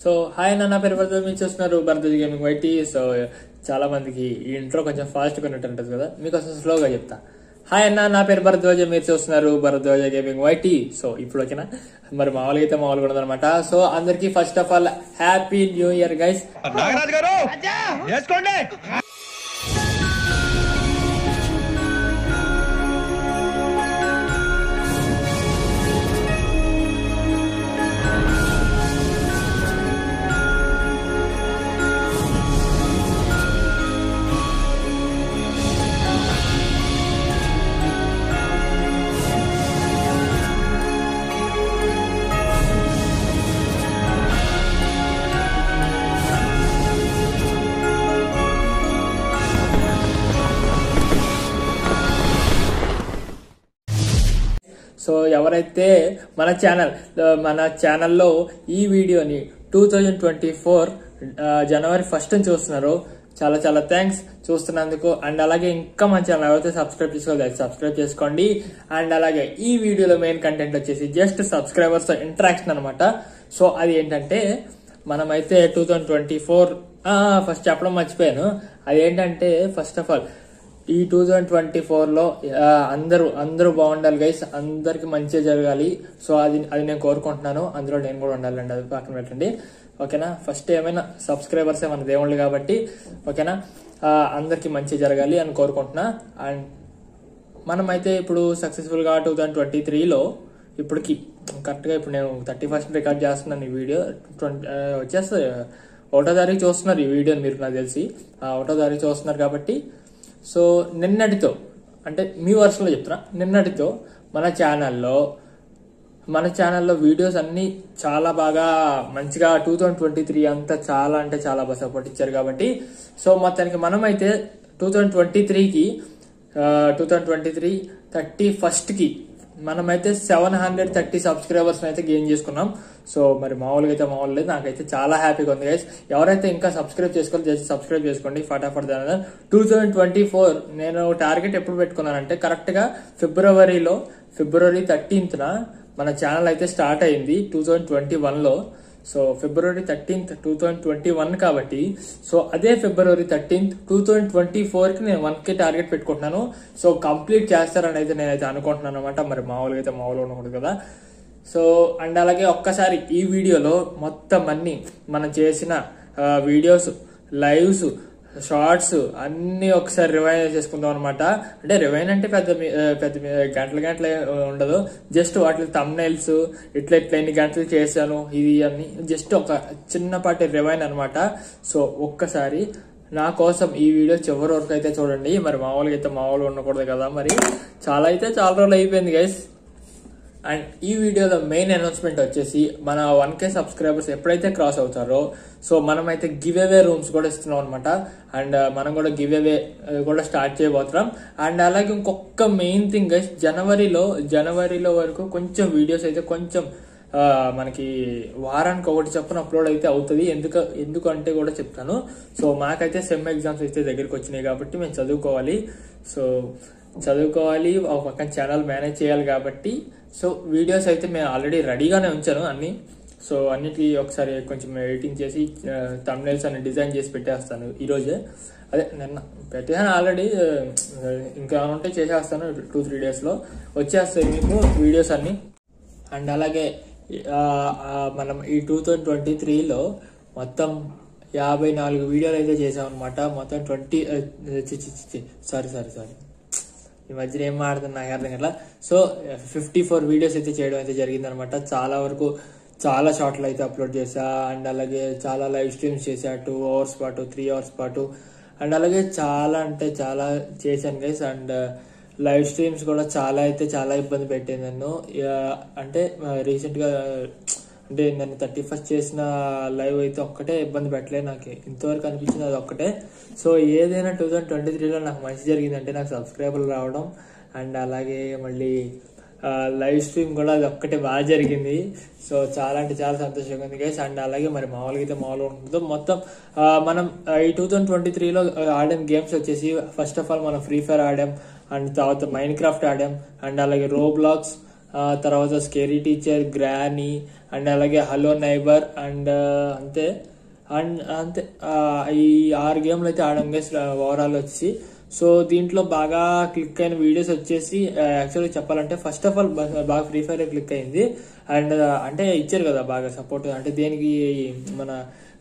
So hi నా పేరు భరద్వాజ్, మీరు చూస్తున్నారు భరద్వాజ్ గేమింగ్ వైటీ. సో చాలా మందికి ఈ ఇంట్రో కొంచెం ఫాస్ట్ గా ఉంటుంది కదా, మీకోసం స్లోగా చెప్తా. హాయ్ అన్న, నా పేరు భరద్వాజ్, మీరు చూస్తున్నారు భరద్వాజ్ గేమింగ్ వైటీ. సో ఇప్పుడు ఓకేనా, మరి మామూలుగా అయితే మామూలుగా ఉండదు అనమాట. సో అందరికి first of all happy new year guys. Nagaraj గారు చేసుకోండి. సో ఎవరైతే మన ఛానల్లో ఈ వీడియోని 2024 జనవరి 1 చూస్తున్నారో చాలా చాలా థ్యాంక్స్ చూస్తున్నందుకు. అండ్ అలాగే ఇంకా మన ఛానల్ ఎవరైతే సబ్స్క్రైబ్ చేసుకోవాలి సబ్స్క్రైబ్ చేసుకోండి. అండ్ అలాగే ఈ వీడియోలో మెయిన్ కంటెంట్ వచ్చేసి జస్ట్ సబ్స్క్రైబర్స్ ఇంటరాక్షన్ అనమాట. సో అది ఏంటంటే, మనమైతే 2024 ఫస్ట్ చెప్పడం మర్చిపోయాను. అదేంటంటే, ఫస్ట్ ఆఫ్ ఆల్ ఈ 2024లో అందరూ బాగుండాలి గైస్, అందరికి మంచిగా జరగాలి. సో అది నేను కోరుకుంటున్నాను. అందులో నేను కూడా ఉండాలండి, అది పక్కన పెట్టండి ఓకేనా. ఫస్ట్ ఏమైనా సబ్స్క్రైబర్సే మన దేవుళ్ళు కాబట్టి ఓకేనా, అందరికి మంచి జరగాలి అని కోరుకుంటున్నా. అండ్ మనమైతే ఇప్పుడు సక్సెస్ఫుల్ గా 2023లో ఇప్పటికి కరెక్ట్గా ఇప్పుడు నేను 31st రికార్డ్ చేస్తున్నాను. ఈ వీడియో వచ్చేస్తుంది 1వ తారీఖు చూస్తున్నారు ఈ వీడియోని మీరు, నాకు తెలిసి 1వ తారీఖు చూస్తున్నారు కాబట్టి. సో నిన్నటితో, అంటే మీ వర్షన్లో చెప్తున్నా, నిన్నటితో మన ఛానల్లో వీడియోస్ అన్ని చాలా బాగా మంచిగా 2023 అంతా చాలా అంటే చాలా బాగా సపోర్ట్ ఇచ్చారు కాబట్టి. సో మొత్తానికి మనమైతే 2023 31st మనమైతే 730 సబ్స్క్రైబర్స్ అయితే గెయిన్ చేసుకున్నాం. సో మరి మామూలుగా అయితే మామూలు లేదు, నాకైతే చాలా హ్యాపీగా ఉంది గైస్. ఎవరైతే ఇంకా సబ్స్క్రైబ్ చేసుకోవాలి జస్ట్ సబ్స్క్రైబ్ చేసుకోండి ఫటాఫట్. 2024 నేను టార్గెట్ ఎప్పుడు పెట్టుకున్నానంటే, కరెక్ట్ గా ఫిబ్రవరి 13th మన ఛానల్ అయితే స్టార్ట్ అయింది 2021లో. సో ఫిబ్రవరి 13th 2021 కాబట్టి, సో అదే ఫిబ్రవరి 13th 2024కి నేను 1K టార్గెట్ పెట్టుకుంటున్నాను. సో కంప్లీట్ చేస్తారని అయితే నేనైతే అనుకుంటున్నాను అనమాట. మరి మామూలుగా అయితే మామూలుగా ఉండకూడదు కదా. సో అండ్ అలాగే ఒక్కసారి ఈ వీడియోలో మొత్తం అన్ని మనం చేసిన వీడియోస్, లైవ్స్, షార్ట్స్ అన్ని ఒకసారి రివైన్ చేసుకుందాం అనమాట. అంటే రివైన్ అంటే పెద్ద గంటలు ఉండదు, జస్ట్ వాటి థంబ్నైల్స్ ఇట్లా ఎన్ని గంటలు చేశాను ఇది అన్ని జస్ట్ ఒక చిన్నపాటి రివైన్ అనమాట. సో ఒక్కసారి నా కోసం ఈ వీడియో చివరి వరకు అయితే చూడండి. మరి మామూలుగా అయితే మామూలుగా ఉండకూడదు కదా, మరి చాలా రోజులు అయిపోయింది గైస్. అండ్ ఈ వీడియోలో మెయిన్ అనౌన్స్మెంట్ వచ్చేసి, మన 1K సబ్స్క్రైబర్స్ ఎప్పుడైతే క్రాస్ అవుతారో, సో మనమైతే గివ్ అవే రూమ్స్ కూడా ఇస్తున్నాం అనమాట. అండ్ మనం కూడా గివ్ అవే కూడా స్టార్ట్ చేయబోతున్నాం. అండ్ అలాగే ఇంకొక మెయిన్ థింగ్ గైస్, జనవరిలో వరకు కొంచెం వీడియోస్ అయితే కొంచెం మనకి వారానికి ఒకటి చొప్పున అప్లోడ్ అయితే అవుతుంది. ఎందుకంటే కూడా చెప్తాను. సో మాకైతే సెమ్ ఎగ్జామ్స్ అయితే దగ్గరికి వచ్చినాయి కాబట్టి మేము చదువుకోవాలి. ఒక పక్కన ఛానల్ మేనేజ్ చేయాలి కాబట్టి, సో వీడియోస్ అయితే మేము ఆల్రెడీ రెడీగానే ఉంచాను అన్ని. సో అన్నిటి ఒకసారి కొంచెం ఎడిటింగ్ చేసి థంబ్నైల్స్ అన్ని డిజైన్ చేసి పెట్టేస్తాను ఈరోజే. అదే నిన్న పెట్టేసాను ఆల్రెడీ, ఇంకా ఉంటే చేసేస్తాను. 2-3 డేస్లో వచ్చేస్తాయి మీకు వీడియోస్ అన్ని. అండ్ అలాగే మనం ఈ 2023లో మొత్తం 54 వీడియోలు అయితే చేసాం అనమాట. మొత్తం సారీ ఈ మధ్యన ఏం మాడుతుంది నాకు అర్థం కదా. సో 54 వీడియోస్ అయితే చేయడం అయితే జరిగింది అనమాట. చాలా వరకు చాలా షార్ట్లు అయితే అప్లోడ్ చేశా. అండ్ అలాగే చాలా లైవ్ స్ట్రీమ్స్ చేశా, 2 hours పాటు, 3 hours పాటు. అండ్ అలాగే చాలా అంటే చాలా చేశాను గైస్. అండ్ లైవ్ స్ట్రీమ్స్ కూడా చాలా ఇబ్బంది పెట్టింది నన్ను. అంటే రీసెంట్ గా అంటే నేను 31st చేసిన లైవ్ అయితే ఒక్కటే ఇబ్బంది పెట్టలేదు, నాకు ఇంతవరకు అనిపించింది అది ఒక్కటే. సో ఏదైనా 2023లో నాకు మంచి జరిగిందంటే నాకు సబ్స్క్రైబర్లు రావడం, అండ్ అలాగే మళ్ళీ లైవ్ స్ట్రీమ్ కూడా అది ఒక్కటే బాగా జరిగింది. సో చాలా అంటే చాలా సంతోషంగా ఉంది గైస్. అండ్ అలాగే మరి మామూలుగా అయితే మామూలుగా ఉంటుందో మొత్తం మనం ఈ 2023లో ఆడిన గేమ్స్ వచ్చేసి, ఫస్ట్ ఆఫ్ ఆల్ మనం ఫ్రీ ఫైర్ ఆడాం, అండ్ తర్వాత మైన్ క్రాఫ్ట్ ఆడాం, అండ్ అలాగే రోబ్లాక్స్, తర్వాత స్కేరీ టీచర్, గ్రానీ అండ్ అలాగే హలో నైబర్ అండ్ అంతే ఈ 6 గేమ్లు అయితే ఆడాం గైస్ ఓవరాల్ వచ్చి. సో దీంట్లో బాగా క్లిక్ అయిన వీడియోస్ వచ్చేసి యాక్చువల్గా చెప్పాలంటే ఫస్ట్ ఆఫ్ ఆల్ బాగా ఫ్రీ ఫైర్ క్లిక్ అయింది. అండ్ అంటే ఇచ్చారు కదా బాగా సపోర్ట్, అంటే దేనికి మన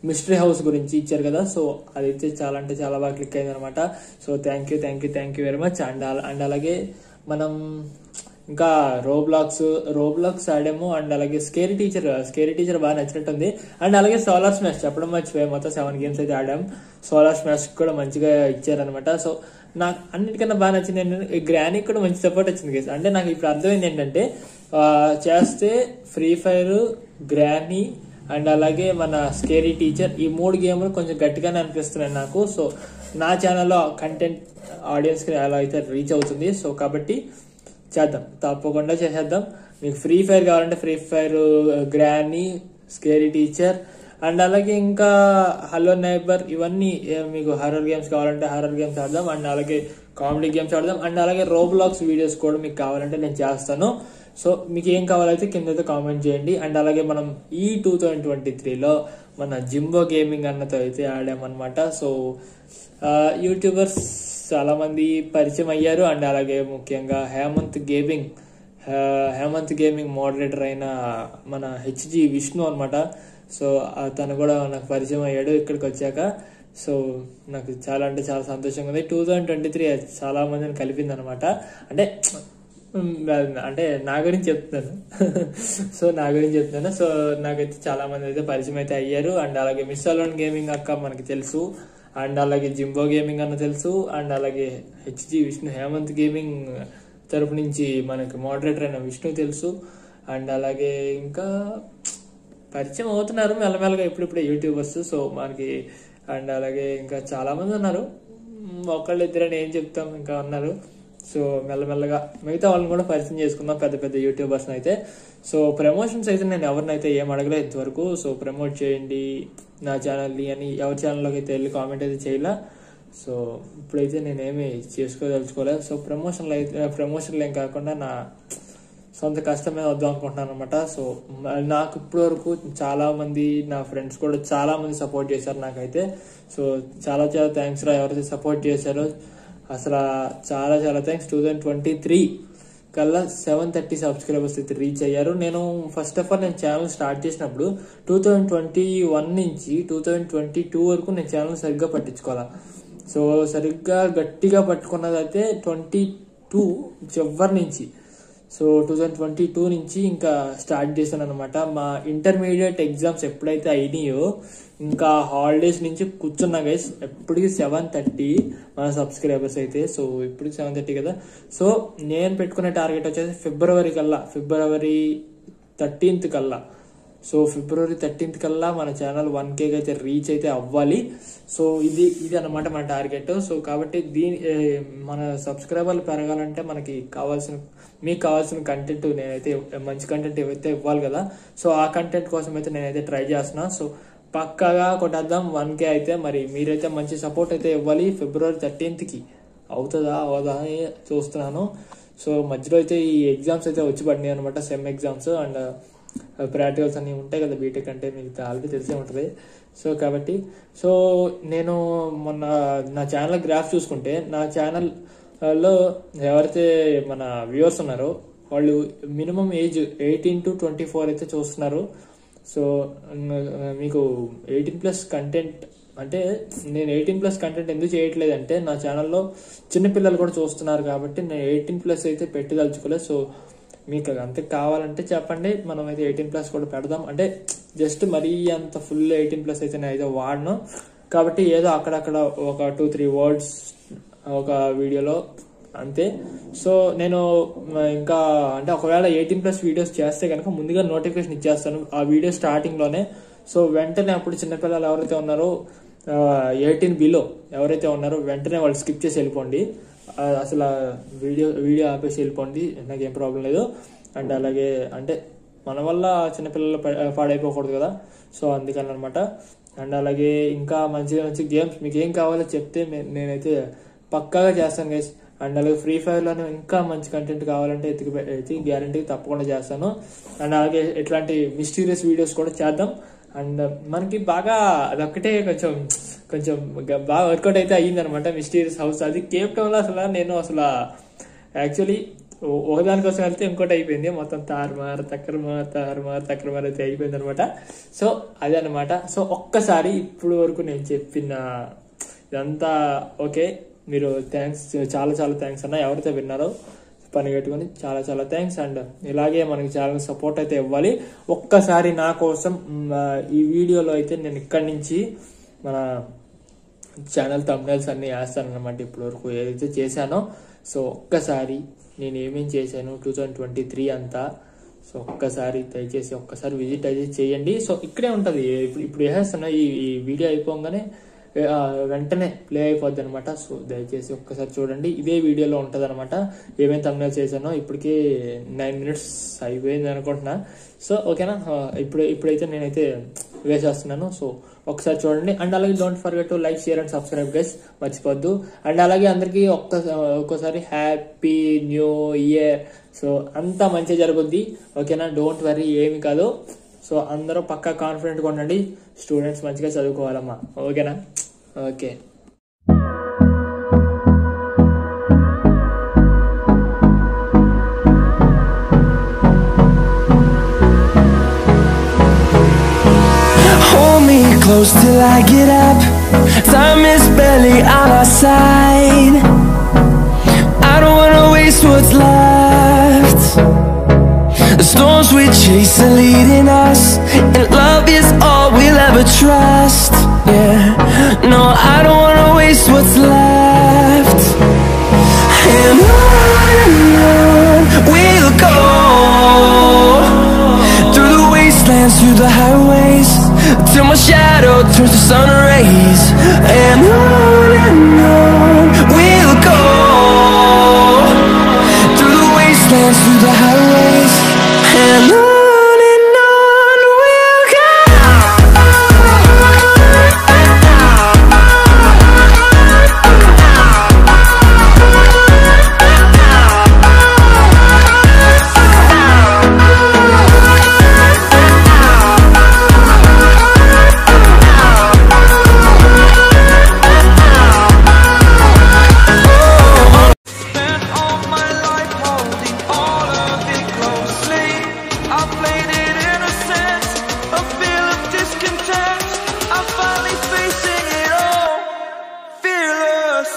మిస్టరీ హౌస్ గురించి ఇచ్చారు కదా. సో అదైతే చాలా అంటే చాలా బాగా క్లిక్ అయింది అనమాట. So thank you very much. And అలాగే మనం ఇంకా రోబ్లాక్స్ ఆడాము. అండ్ అలాగే స్కేరీ టీచర్ బాగా నచ్చినట్టుంది. అండ్ అలాగే సోలార్ స్మాష్ చెప్పడం మర్చిపోయాం, మొత్తం 7 గేమ్స్ అయితే ఆడాం. సోలార్ స్మాష్ కూడా మంచిగా ఇచ్చారనమాట. సో నాకు అన్నిటికన్నా బాగా నచ్చింది ఏంటంటే గ్రానీకి కూడా మంచి సపోర్ట్ వచ్చింది గైస్. అంటే నాకు ఇప్పుడు అర్థమైంది ఏంటంటే చేస్తే ఫ్రీ ఫైర్, గ్రానీ అండ్ అలాగే మన స్కేరీ టీచర్ ఈ 3 గేమ్లు కొంచెం గట్టిగానే అనిపిస్తున్నాయి నాకు. సో నా ఛానల్లో కంటెంట్ ఆడియన్స్ కి అలా అయితే రీచ్ అవుతుంది. సో కాబట్టి చేద్దాం, తప్పకుండా చేసేద్దాం. మీకు ఫ్రీ ఫైర్ కావాలంటే free fire, granny, scary teacher and అలాగే ఇంకా హలో నైబర్ ఇవన్నీ మీకు హర్రర్ గేమ్స్ కావాలంటే హర్రర్ గేమ్స్ ఆడదాం. అండ్ అలాగే కామెడీ గేమ్స్ ఆడదాం. అండ్ అలాగే రోబ్లాక్స్ వీడియోస్ కూడా మీకు కావాలంటే నేను చేస్తాను. సో మీకు ఏం కావాలైతే కింద అయితే కామెంట్ చేయండి. అండ్ అలాగే మనం ఈ 2023లో మన జింబో గేమింగ్ అన్నతో అయితే ఆడామన్నమాట. సో యూట్యూబర్స్ చాలా మంది పరిచయం అయ్యారు. అండ్ అలాగే ముఖ్యంగా హేమంత్ గేమింగ్ మోడరేటర్ అయిన మన హెచ్జి విష్ణు అనమాట. సో తను కూడా నాకు పరిచయం అయ్యాడు ఇక్కడికి వచ్చాక. సో నాకు చాలా అంటే చాలా సంతోషంగా ఉంది. 2023 చాలా మందిని కలిపింది అనమాట. అంటే నా గురించి చెప్తున్నాను. సో నాకైతే చాలా మంది అయితే పరిచయం అయితే అయ్యారు. అండ్ అలాగే మిస్ అలోన్ గేమింగ్ అక్క మనకి తెలుసు. అండ్ అలాగే జింబో గేమింగ్ అన్న తెలుసు. అండ్ అలాగే హెచ్జి విష్ణు హేమంత్ గేమింగ్ తరపు నుంచి మనకి మోడరేటర్ అయిన విష్ణు తెలుసు. అండ్ అలాగే ఇంకా పరిచయం అవుతున్నారు మెల్లమెల్లగా ఇప్పుడిప్పుడే యూట్యూబర్స్. సో మనకి అండ్ అలాగే ఇంకా చాలా మంది ఉన్నారు, ఒకళ్ళు ఇద్దరని ఏం చెప్తాం, ఇంకా ఉన్నారు. సో మెల్లమెల్లగా మిగతా వాళ్ళని కూడా పరిచయం చేసుకుందాం, పెద్ద పెద్ద యూట్యూబర్స్ అయితే. సో ప్రమోషన్స్ అయితే నేను ఎవరినైతే ఏం అడగలేదు ఇంతవరకు. సో ప్రమోట్ చేయండి నా ఛానల్ని అని ఎవరి ఛానల్లోకి అయితే వెళ్ళి కామెంట్ అయితే చేయలే. సో ఇప్పుడైతే నేనేమి చేసుకోదలుచుకోలేదు. సో ప్రమోషన్లు ఏం కాకుండా నా సొంత కష్టమే వద్దాం అనుకుంటున్నాను అనమాట. సో నాకు ఇప్పటి వరకు చాలా మంది నా ఫ్రెండ్స్ కూడా చాలా మంది సపోర్ట్ చేశారు నాకైతే. సో చాలా థ్యాంక్స్ రా ఎవరైతే సపోర్ట్ చేశారో, అసలు చాలా థ్యాంక్స్. 2023 కల్లా 730 సబ్స్క్రైబర్స్ అయితే రీచ్ అయ్యారు. నేను ఫస్ట్ ఆఫ్ ఆల్ నేను ఛానల్ స్టార్ట్ చేసినప్పుడు 2021 నుంచి 2022 వరకు నేను ఛానల్ సరిగ్గా పట్టించుకోవాలా. సో సరిగ్గా గట్టిగా పట్టుకున్నది అయితే 22 చివరి నుంచి. సో 2022 నుంచి ఇంకా స్టార్ట్ చేశాను అనమాట. మా ఇంటర్మీడియట్ ఎగ్జామ్స్ ఎప్పుడైతే అయినాయో ఇంకా హాలిడేస్ నుంచి కూర్చున్నా గైస్. ఎప్పటికీ 730 మన సబ్స్క్రైబర్స్ అయితే. సో ఇప్పటికి 730 కదా. సో నేను పెట్టుకునే టార్గెట్ వచ్చేసి ఫిబ్రవరి 13th కల్లా. సో ఫిబ్రవరి 13th కల్లా మన ఛానల్ 1K అయితే రీచ్ అయితే అవ్వాలి. సో ఇది అన్నమాట మన టార్గెట్. సో కాబట్టి మన సబ్స్క్రైబర్లు పెరగాలంటే మీకు కావాల్సిన కంటెంట్ నేనైతే మంచి కంటెంట్ ఏవైతే ఇవ్వాలి కదా. సో ఆ కంటెంట్ కోసం అయితే నేనైతే ట్రై చేస్తున్నా. సో పక్కాగా కొట్టేద్దాం 1K అయితే. మరి మీరైతే మంచి సపోర్ట్ అయితే ఇవ్వాలి. ఫిబ్రవరి 13th అవుతుందా అవదా అని చూస్తున్నాను. సో మధ్యలో అయితే ఈ ఎగ్జామ్స్ అయితే వచ్చి పడినాయి అనమాట, సెమ్ ఎగ్జామ్స్ అండ్ ప్రాక్టికల్స్ అన్ని ఉంటాయి కదా బీటెక్ అంటే, మీకు ఆల్రెడీ తెలిసే ఉంటుంది. సో కాబట్టి నేను మొన్న నా ఛానల్ గ్రాఫ్ చూసుకుంటే, నా ఛానల్లో ఎవరైతే మన వ్యూవర్స్ ఉన్నారో వాళ్ళు మినిమం ఏజ్ 18 to 24 అయితే చూస్తున్నారు. సో మీకు 18+ కంటెంట్ అంటే నేను 18+ కంటెంట్ ఎందుకు చేయట్లేదు అంటే, నా ఛానల్లో చిన్నపిల్లలు కూడా చూస్తున్నారు కాబట్టి నేను 18+ అయితే పెట్టదలుచుకోలేదు. సో మీకు అంతే కావాలంటే చెప్పండి, మనం అయితే 18+ కూడా పెడదాం. అంటే జస్ట్ మరీ అంత ఫుల్ 18+ అయితే నేను అయితే వాడను కాబట్టి ఏదో అక్కడక్కడ ఒక 2-3 వర్డ్స్ ఒక వీడియోలో అంతే. సో నేను ఇంకా అంటే ఒకవేళ 18+ వీడియోస్ చేస్తే కనుక ముందుగా నోటిఫికేషన్ ఇచ్చేస్తాను ఆ వీడియో స్టార్టింగ్ లోనే. సో వెంటనే అప్పుడు చిన్నపిల్లలు ఎవరైతే ఉన్నారో 18 బిలో ఎవరైతే ఉన్నారో వెంటనే వాళ్ళు స్కిప్ చేసి వెళ్ళిపోండి, అసలు వీడియో ఆపేసి వెళ్ళిపోండి, నాకేం ప్రాబ్లం లేదు. అండ్ అలాగే అంటే మన వల్ల చిన్నపిల్లలు పాడైపోకూడదు కదా. సో అందుకని అనమాట. అండ్ అలాగే ఇంకా మంచి గేమ్స్ మీకు ఏం కావాలో చెప్తే నేనైతే పక్కాగా చేస్తాను గైస్. అండ్ అలాగే ఫ్రీ ఫైర్లోనే ఇంకా మంచి కంటెంట్ కావాలంటే ఎత్తి గ్యారంటీ తప్పకుండా చేస్తాను. అండ్ అలాగే ఇట్లాంటి మిస్టీరియస్ వీడియోస్ కూడా చేద్దాం. అండ్ మనకి బాగా అదొక్కటే కొంచెం బాగా వర్కౌట్ అయితే అయ్యిందనమాట మిస్టీరియస్ హౌస్. అది కేప్ టౌన్లో నేను యాక్చువల్లీ ఒకదానికోసం వెళ్తే ఇంకోటి అయిపోయింది, మొత్తం తారుమారు తక్కరమారు అయితే అయిపోయింది అనమాట. సో అదే అనమాట. సో ఒక్కసారి ఇప్పుడు వరకు నేను చెప్పిన ఇదంతా ఓకే, మీరు థ్యాంక్స్, చాలా థ్యాంక్స్ అన్న. ఎవరైతే విన్నారో పని కట్టుకొని చాలా థ్యాంక్స్. అండ్ ఇలాగే మనకి చాలా సపోర్ట్ అయితే ఇవ్వాలి. ఒక్కసారి నా కోసం ఈ వీడియోలో అయితే నేను ఇక్కడి నుంచి మన ఛానల్ థంబ్నెయిల్స్ అన్ని వేస్తాను అనమాట. ఇప్పటి వరకు ఏదైతే చేశానో సో ఒక్కసారి నేను ఏమేం చేశాను 2023 అంతా. సో ఒక్కసారి దయచేసి ఒక్కసారి విజిట్ అయితే చేయండి. సో ఇక్కడే ఉంటుంది, ఇప్పుడు వేసేస్తున్నా. ఈ వీడియో అయిపోగానే వెంటనే ప్లే అయిపోద్ది అనమాట. సో దయచేసి ఒక్కసారి చూడండి, ఇదే వీడియోలో ఉంటుంది అనమాట. ఏమేమి థంబ్నెయిల్స్ చేశానో ఇప్పటికే 9 minutes అయిపోయింది అనుకుంటున్నా. సో ఓకేనా, ఇప్పుడైతే నేనైతే వేసేస్తున్నాను. సో ఒకసారి చూడండి. అండ్ అలాగే don't forget to like, share and subscribe guys, మర్చిపోద్దు. అండ్ అలాగే అందరికీ ఒక్కసారి హ్యాపీ న్యూ ఇయర్. సో అంతా మంచిగా జరుగుద్ది, ఓకేనా, డోంట్ వరీ, ఏమి కాదు. సో అందరూ పక్కా కాన్ఫిడెంట్గా ఉండండి. స్టూడెంట్స్ మంచిగా చదువుకోవాలమ్మా, ఓకేనా. Okay. Close till I get up. Time is barely on our side. I don't wanna waste what's left. The storms we chase are leading us, and love is all we'll ever trust. Yeah, no, I don't wanna waste what's left. And on we'll go, through the wastelands, through the highways, till my shadow turns to sun rays. And on we'll go, through the wastelands, through the highways. And on we'll go. Fearless.